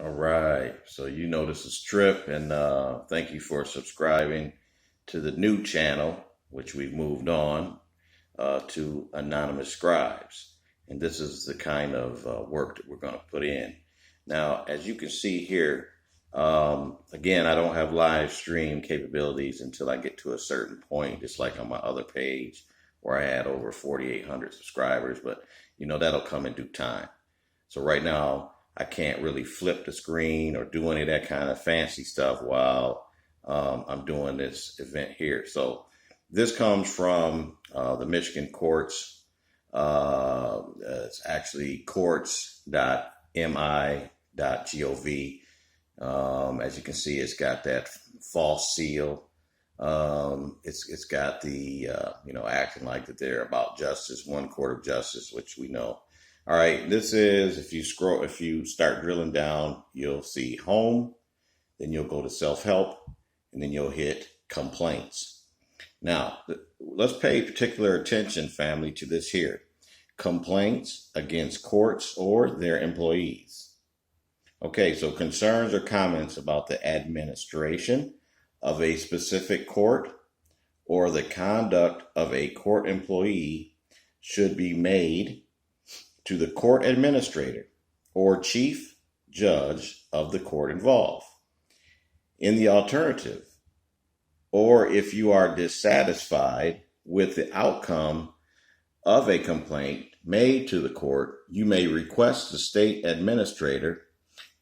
All right. So you know this is Trip, and thank you for subscribing to the new channel, which we've moved on to Anonymous Scribes. And this is the kind of work that we're going to put in. Now, as you can see here, again, I don't have live stream capabilities until I get to a certain point, just like on my other page where I had over 4,800 subscribers, but that'll come in due time. So right now, I can't really flip the screen or do any of that kind of fancy stuff while I'm doing this event here. So this comes from the Michigan courts. It's actually courts.mi.gov. As you can see, it's got that false seal. It's got the acting like that they're about justice, one court of justice, which we know. All right, this is, if you start drilling down, you'll see home, then you'll go to self-help, and then you'll hit complaints. Now, let's pay particular attention, family, to this here. Complaints against courts or their employees. Okay, so concerns or comments about the administration of a specific court or the conduct of a court employee should be made to the court administrator or chief judge of the court involved. In the alternative, or if you are dissatisfied with the outcome of a complaint made to the court, you may request the state administrator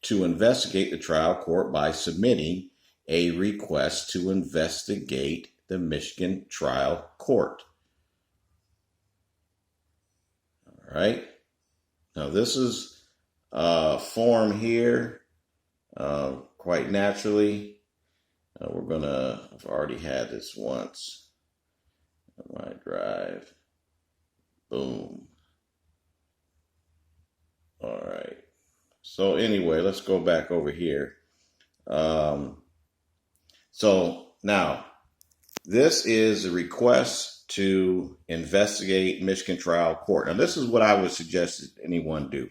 to investigate the trial court by submitting a request to investigate the Michigan trial court. All right. Now, this is a form here, quite naturally. I've already had this once on my drive. Boom. All right. So anyway, let's go back over here. So now, this is a request to investigate Michigan trial court. Now, this is what I would suggest that anyone do.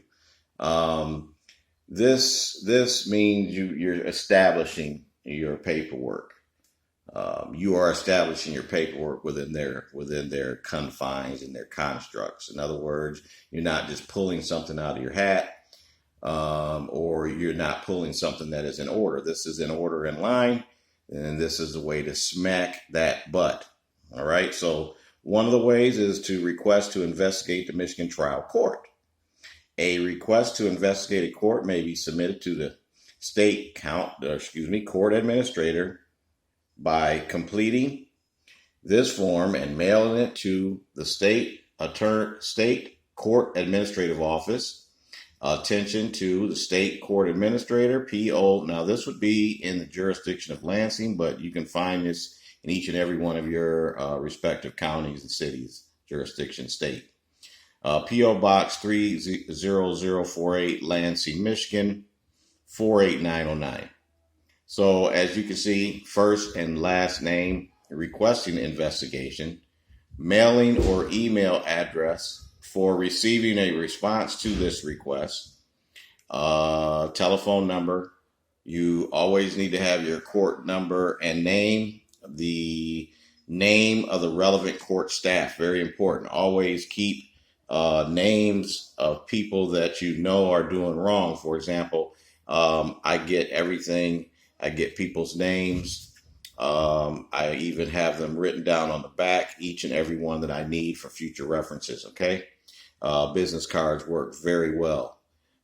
This means you're establishing your paperwork. You are establishing your paperwork within their confines and their constructs. In other words, you're not just pulling something out of your hat, or you're not pulling something that is in order. This is in order, in line, and this is the way to smack that butt. All right. So one of the ways is to request to investigate the Michigan trial court. A request to investigate a court may be submitted to the state court administrator by completing this form and mailing it to the state court administrative office. Attention to the state court administrator, P.O. Now, this would be in the jurisdiction of Lansing, but you can find this in each and every one of your respective counties and cities, jurisdiction, state. P.O. Box 30048, Lansing, Michigan, 48909. So as you can see, first and last name, requesting investigation, mailing or email address for receiving a response to this request, telephone number. You always need to have your court number and name, the name of the relevant court staff. Very important. Always keep names of people that you know are doing wrong. For example, I get everything. I get people's names. I even have them written down on the back, each and every one that I need for future references. Okay. Business cards work very well.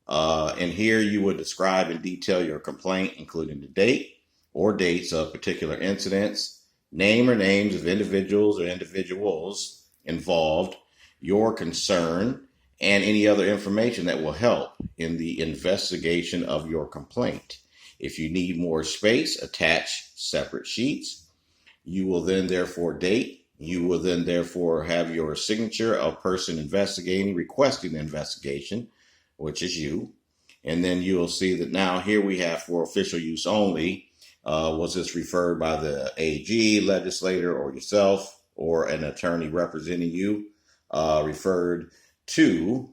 And here you would describe in detail your complaint, including the date or dates of particular incidents, name or names of individuals or individuals involved, your concern, and any other information that will help in the investigation of your complaint. If you need more space, attach separate sheets. You will then therefore date. You will then therefore have your signature of person investigating, requesting the investigation, which is you. And then you'll see that now here we have for official use only. Was this referred by the AG, legislator, or yourself, or an attorney representing you? Referred to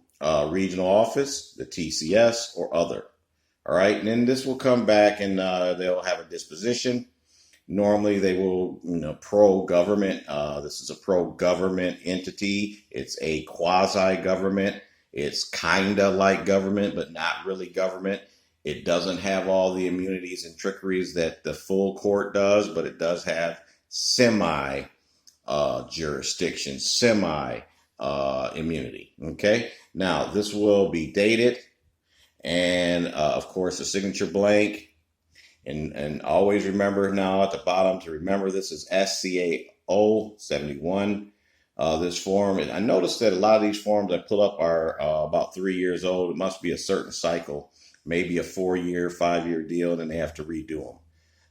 regional office, the TCS, or other. All right, and then this will come back and they'll have a disposition. Normally, they will, pro-government. This is a pro-government entity. It's a quasi-government. It's kind of like government, but not really government. It doesn't have all the immunities and trickeries that the full court does, but it does have semi jurisdiction, semi immunity. Okay. Now, this will be dated, and of course, the signature blank. And always remember now at the bottom to remember this is SCAO 71. This form, and I noticed that a lot of these forms I pull up are about 3 years old. It must be a certain cycle, maybe a 4-year, 5-year deal, and then they have to redo them.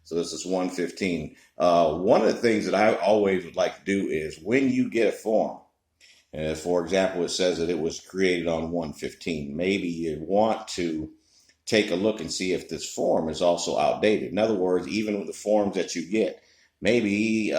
So this is 115. One of the things that I always would like to do is when you get a form, and for example, it says that it was created on 115, maybe you want to take a look and see if this form is also outdated. In other words, even with the forms that you get, maybe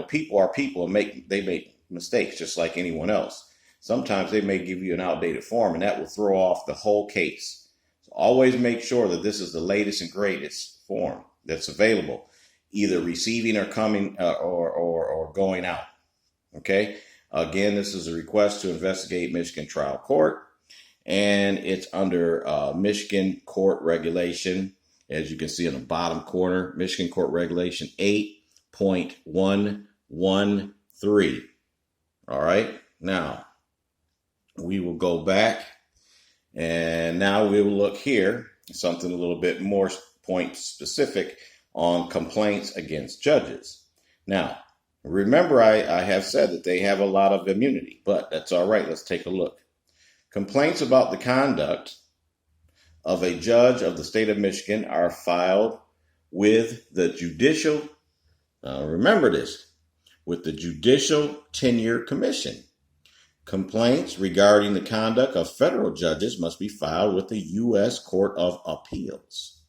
people are people and they make mistakes just like anyone else. Sometimes they may give you an outdated form, and that will throw off the whole case. So always make sure that this is the latest and greatest form that's available, either receiving or coming or going out. Okay. Again, this is a request to investigate Michigan trial court, and it's under Michigan Court Regulation. As you can see in the bottom corner, Michigan Court Regulation 8.113. All right. Now, we will go back, and now we will look here, something a little bit more point specific on complaints against judges. Now, remember, I have said that they have a lot of immunity, but that's all right. Let's take a look. Complaints about the conduct of a judge of the state of Michigan are filed with the Judicial, remember this, with the Judicial Tenure Commission. Complaints regarding the conduct of federal judges must be filed with the U.S. Court of Appeals.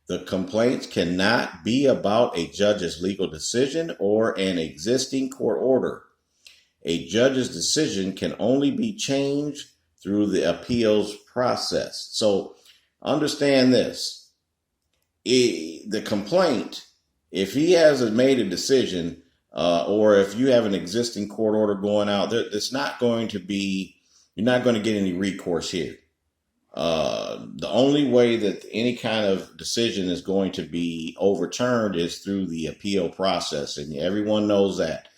The complaints cannot be about a judge's legal decision or an existing court order. A judge's decision can only be changed through the appeals process. So understand this. The complaint, if he hasn't made a decision or if you have an existing court order going out, it's not going to be, you're not going to get any recourse here. The only way that any kind of decision is going to be overturned is through the appeal process, and everyone knows that.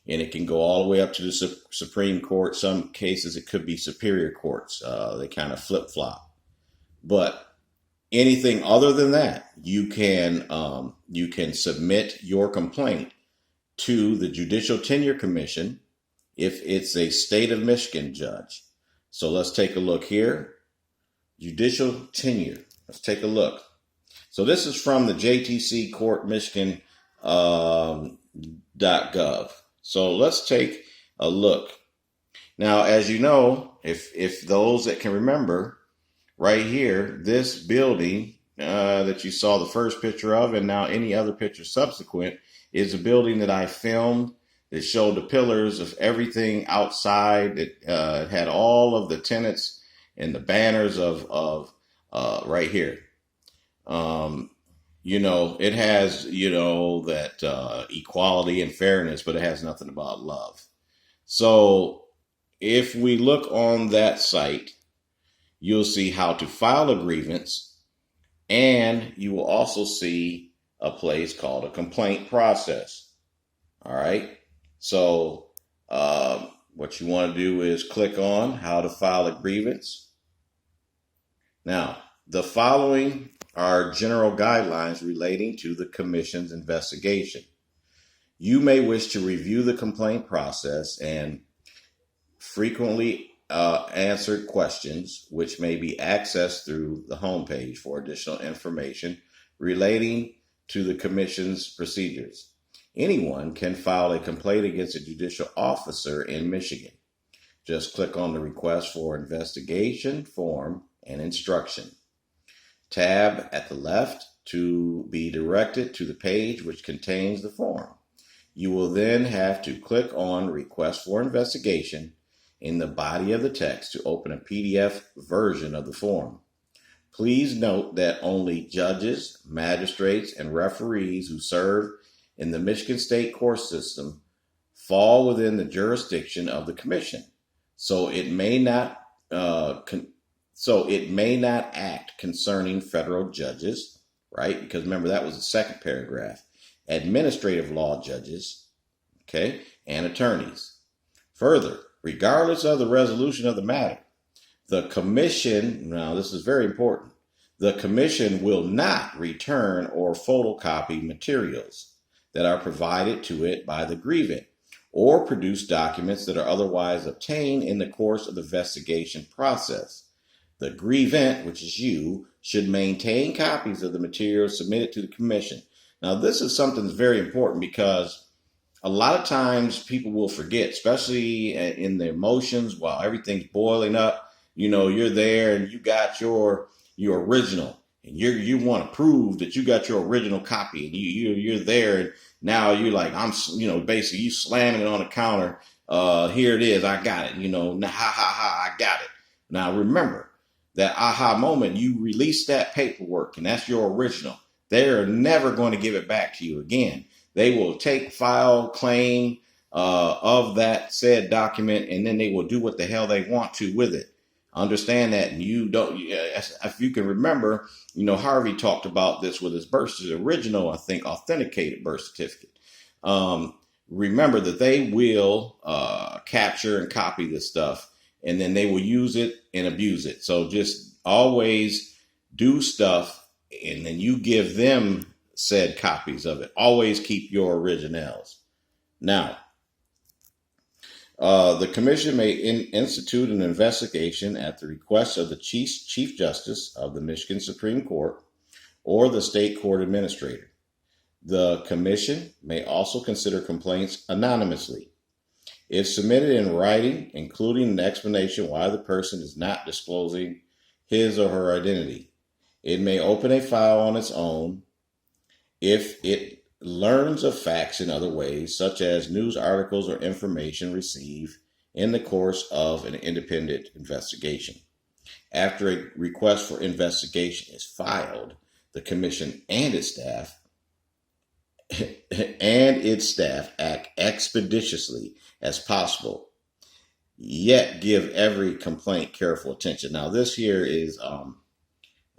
And it can go all the way up to the Supreme Court. Some cases it could be superior courts. They kind of flip-flop. But anything other than that, you can submit your complaint to the Judicial Tenure Commission if it's a state of Michigan judge. So let's take a look here. Judicial tenure. Let's take a look. So this is from the JTC Court Michigan .gov. So let's take a look. Now, as you know, if those that can remember, right here, this building that you saw the first picture of, and now any other picture subsequent, is a building that I filmed that showed the pillars of everything outside. It had all of the tenants and the banners of right here. It has, that equality and fairness, but it has nothing about love. So if we look on that site, you'll see how to file a grievance, and you will also see a place called a complaint process. All right. So what you want to do is click on how to file a grievance. Now, the following are general guidelines relating to the commission's investigation. You may wish to review the complaint process and frequently answered questions, which may be accessed through the homepage for additional information relating to the commission's procedures. Anyone can file a complaint against a judicial officer in Michigan. Just click on the Request for Investigation form and instruction tab at the left to be directed to the page which contains the form. You will then have to click on Request for Investigation in the body of the text to open a PDF version of the form. Please note that only judges, magistrates, and referees who serve in the Michigan State court system fall within the jurisdiction of the commission. So it may not act concerning federal judges, right? Because remember, that was the second paragraph. Administrative law judges, okay, and attorneys. Further, regardless of the resolution of the matter, the commission, now this is very important, the commission will not return or photocopy materials that are provided to it by the grievant or produce documents that are otherwise obtained in the course of the investigation process. The grievant, which is you, should maintain copies of the materials submitted to the commission. Now, this is something that's very important because a lot of times people will forget, especially in the emotions while everything's boiling up. You know, you're there and you got your original, and you want to prove that you got your original copy, and you're there, and now you're like, basically you slamming it on the counter. Here it is, I got it. Now, I got it. Now remember that aha moment, you release that paperwork, and that's your original. They're never going to give it back to you again. They will take file claim of that said document, and then they will do what the hell they want to with it. Understand that. And you don't, if you can remember, Harvey talked about this with his original, I think, authenticated birth certificate. Remember that they will capture and copy this stuff, and then they will use it and abuse it. So just always do stuff, and then you give them said copies of it. Always keep your originals. Now, the commission may institute an investigation at the request of the Chief Justice of the Michigan Supreme Court or the state court administrator. The commission may also consider complaints anonymously. If submitted in writing, including an explanation why the person is not disclosing his or her identity, it may open a file on its own if it learns of facts in other ways, such as news articles or information received in the course of an independent investigation. After a request for investigation is filed, the commission and its staff act expeditiously as possible, yet give every complaint careful attention. Now, this here is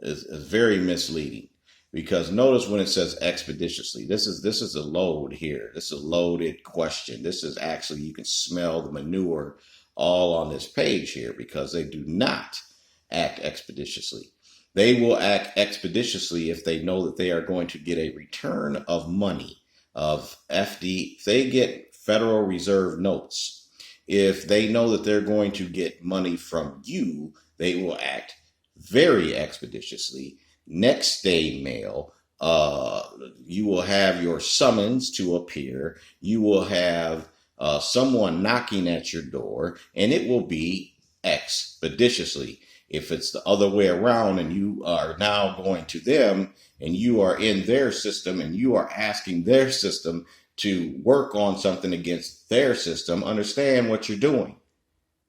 very misleading. Because notice when it says expeditiously, this is a load here. This is a loaded question. This is actually, you can smell the manure all on this page here, because they do not act expeditiously. They will act expeditiously if they know that they are going to get a return of money, of FD. If they get Federal Reserve notes, if they know that they're going to get money from you, they will act very expeditiously. Next day mail, you will have your summons to appear. You will have someone knocking at your door, and it will be expeditiously. If it's the other way around and you are now going to them and you are in their system and you are asking their system to work on something against their system, understand what you're doing.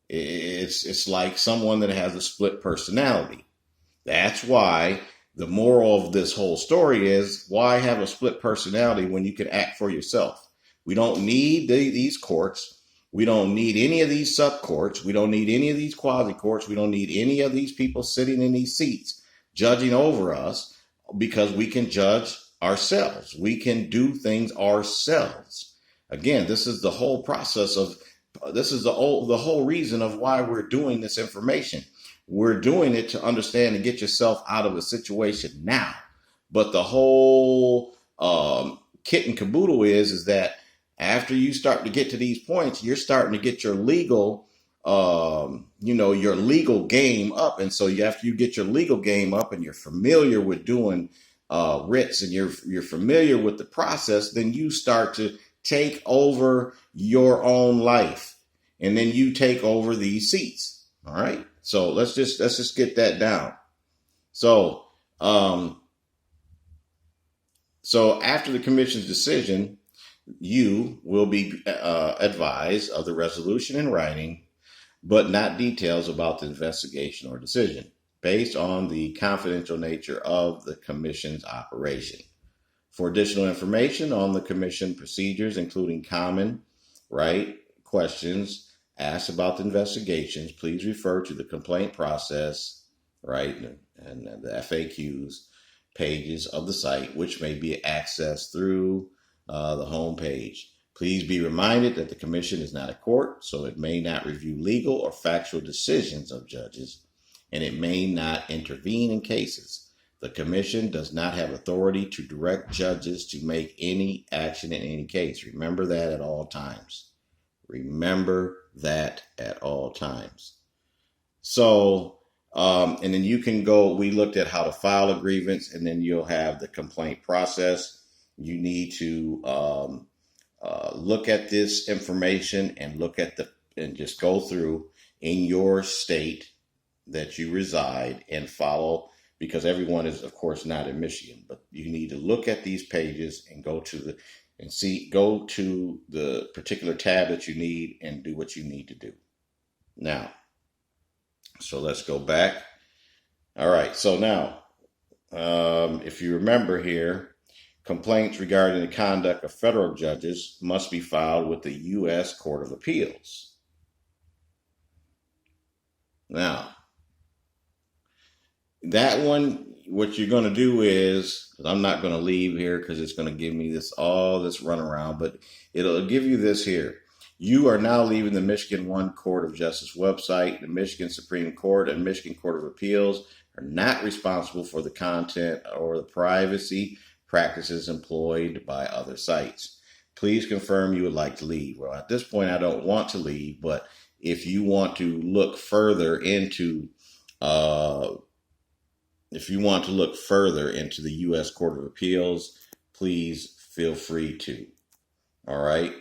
It's like someone that has a split personality. That's why the moral of this whole story is, why have a split personality when you can act for yourself? We don't need these courts. We don't need any of these sub courts. We don't need any of these quasi courts. We don't need any of these people sitting in these seats judging over us, because we can judge ourselves. We can do things ourselves. Again, this is the whole process of, this is the whole reason of why we're doing this information. We're doing it to understand and get yourself out of a situation now. But the whole kit and caboodle is that after you start to get to these points, you're starting to get your legal, your legal game up. And so after you get your legal game up and you're familiar with doing writs and you're familiar with the process, then you start to take over your own life. And then you take over these seats. All right. So let's just get that down. So after the commission's decision, you will be advised of the resolution in writing, but not details about the investigation or decision. based on the confidential nature of the commission's operation. For additional information on the commission procedures, including common, questions asked about the investigations, please refer to the complaint process, and the FAQs pages of the site, which may be accessed through the home page. Please be reminded that the commission is not a court, so it may not review legal or factual decisions of judges, and it may not intervene in cases. The commission does not have authority to direct judges to make any action in any case. Remember that at all times. Remember that at all times. So, and then you can go, we looked at how to file a grievance, and then you'll have the complaint process. You need to look at this information and and just go through in your state that you reside and follow, because everyone is, of course, not in Michigan, but you need to look at these pages and go to the particular tab that you need and do what you need to do. Now, so let's go back. All right. So now, if you remember here, complaints regarding the conduct of federal judges must be filed with the U.S. Court of Appeals. Now, that one, what you're going to do is, I'm not going to leave here because it's going to give me all this runaround, but it'll give you this here. You are now leaving the Michigan One Court of Justice website. The Michigan Supreme Court and Michigan Court of Appeals are not responsible for the content or the privacy practices employed by other sites. Please confirm you would like to leave. Well, at this point, I don't want to leave, but if you want to look further into the U.S. Court of Appeals, please feel free to. All right.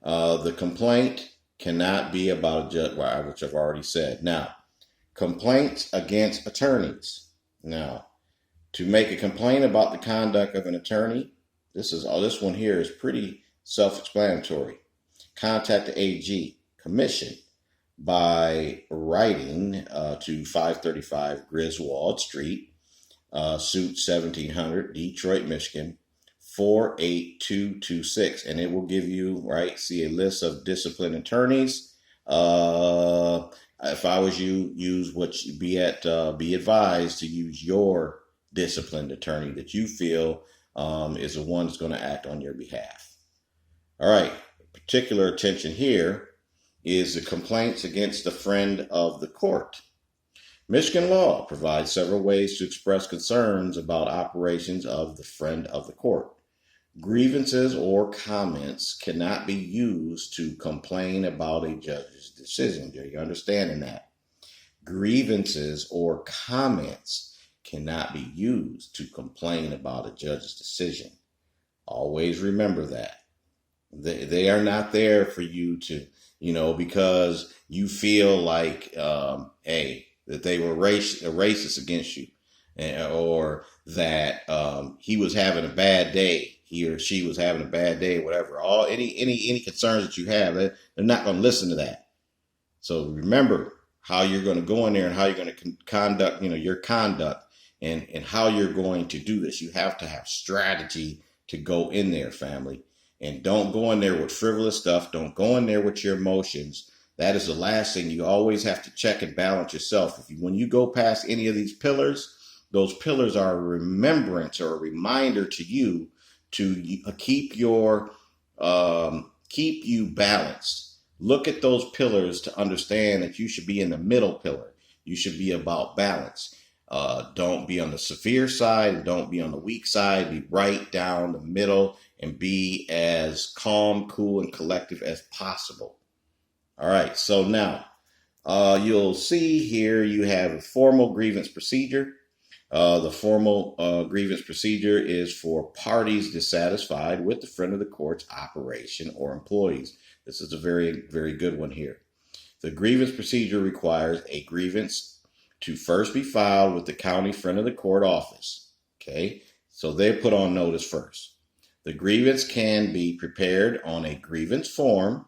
The complaint cannot be about a judge, which I've already said. Now, complaints against attorneys. Now, to make a complaint about the conduct of an attorney, this one here is pretty self-explanatory. Contact the AG Commission by writing to 535 Griswold Street, Suite 1700, Detroit, Michigan, 48226, and it will give you, see a list of disciplined attorneys. If I was you, be advised to use your disciplined attorney that you feel is the one that's going to act on your behalf. All right, particular attention here is the complaints against a friend of the court. Michigan law provides several ways to express concerns about operations of the friend of the court. Grievances or comments cannot be used to complain about a judge's decision. Are you understanding that? Grievances or comments cannot be used to complain about a judge's decision. Always remember that. They are not there for you to, because you feel like, that they were racist against you, or that he was having a bad day. He or she was having a bad day, whatever. Any concerns that you have, they're not going to listen to that. So remember how you're going to go in there and how you're going to conduct, your conduct and how you're going to do this. You have to have strategy to go in there, family. And don't go in there with frivolous stuff. Don't go in there with your emotions. That is the last thing. You always have to check and balance yourself. When you go past any of these pillars, those pillars are a remembrance or a reminder to you to keep you balanced. Look at those pillars to understand that you should be in the middle pillar. You should be about balance. Don't be on the severe side. Don't be on the weak side. Be right down the middle and be as calm, cool, and collective as possible. All right. So now you'll see here you have a formal grievance procedure. The formal grievance procedure is for parties dissatisfied with the friend of the court's operation or employees. This is a very, very good one here. The grievance procedure requires a grievance to first be filed with the county friend of the court office. Okay, so they're put on notice first. The grievance can be prepared on a grievance form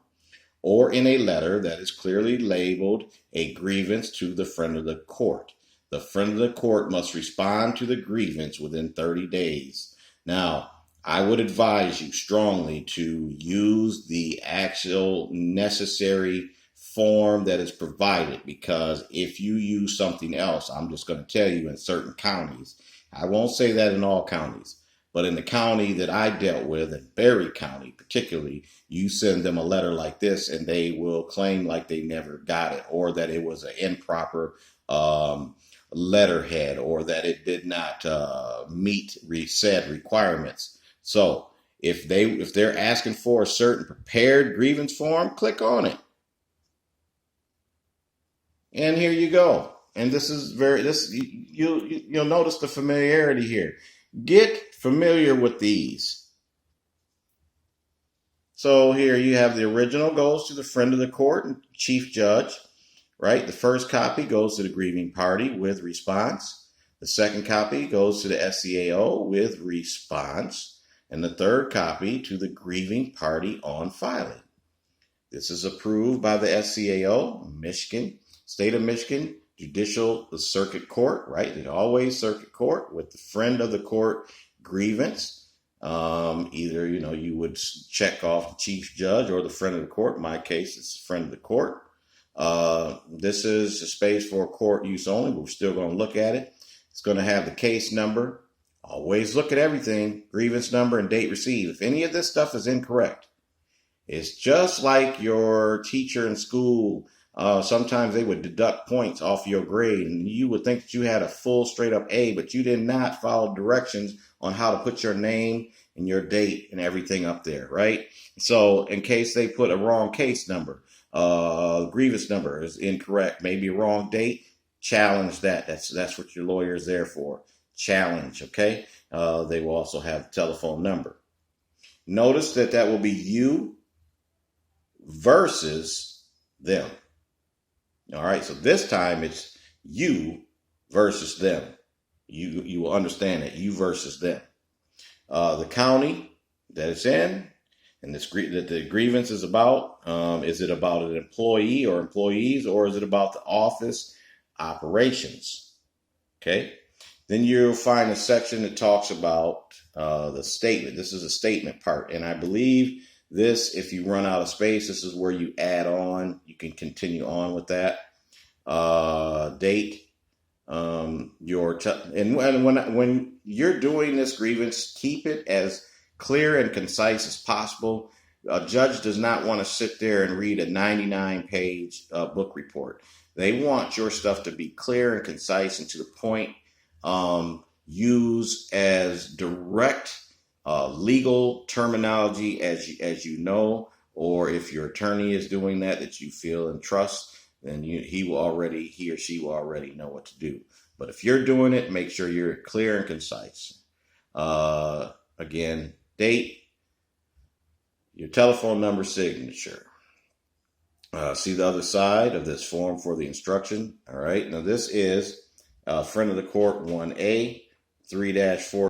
or in a letter that is clearly labeled a grievance to the friend of the court. The friend of the court must respond to the grievance within 30 days. Now, I would advise you strongly to use the actual necessary form that is provided, because if you use something else, I'm just going to tell you, in certain counties, I won't say that in all counties, but in the county that I dealt with, in Berry County particularly, you send them a letter like this and they will claim like they never got it, or that it was an improper letterhead, or that it did not meet said requirements. So if they're asking for a certain prepared grievance form, click on it. And here you go. And this is you'll notice the familiarity here. Get familiar with these. So here you have the original goes to the friend of the court and chief judge, right? The first copy goes to the grieving party with response. The second copy goes to the SCAO with response. And the third copy to the grieving party on filing. This is approved by the SCAO, Michigan, State of Michigan, Judicial Circuit Court, right? It's always Circuit Court with the friend of the court grievance. Either, you would check off the chief judge or the friend of the court. In my case, it's the friend of the court. This is a space for court use only, but we're still going to look at it. It's going to have the case number. Always look at everything, grievance number and date received. If any of this stuff is incorrect, it's just like your teacher in school. Sometimes they would deduct points off your grade, and you would think that you had a full straight up A, but you did not follow directions on how to put your name and your date and everything up there, right? So in case they put a wrong case number, grievance number is incorrect, maybe a wrong date, challenge that. That's what your lawyer is there for. Challenge, okay? They will also have a telephone number. Notice that will be you versus them. All right, so this time it's you versus them. You will understand that you versus them. The county that it's in, and that the grievance is about. Is it about an employee or employees, or is it about the office operations? Okay. Then you'll find a section that talks about the statement. This is a statement part, and I believe this, if you run out of space, this is where you add on. You can continue on with that. Date. When you're doing this grievance, keep it as clear and concise as possible. A judge does not want to sit there and read a 99-page book report. They want your stuff to be clear and concise and to the point. Use as direct legal terminology as you know, or if your attorney is doing that you feel and trust, then he or she will already know what to do. But if you're doing it, make sure you're clear and concise. Again, date, your telephone number, signature. See the other side of this form for the instruction. All right. Now this is friend of the court 1A 3-4.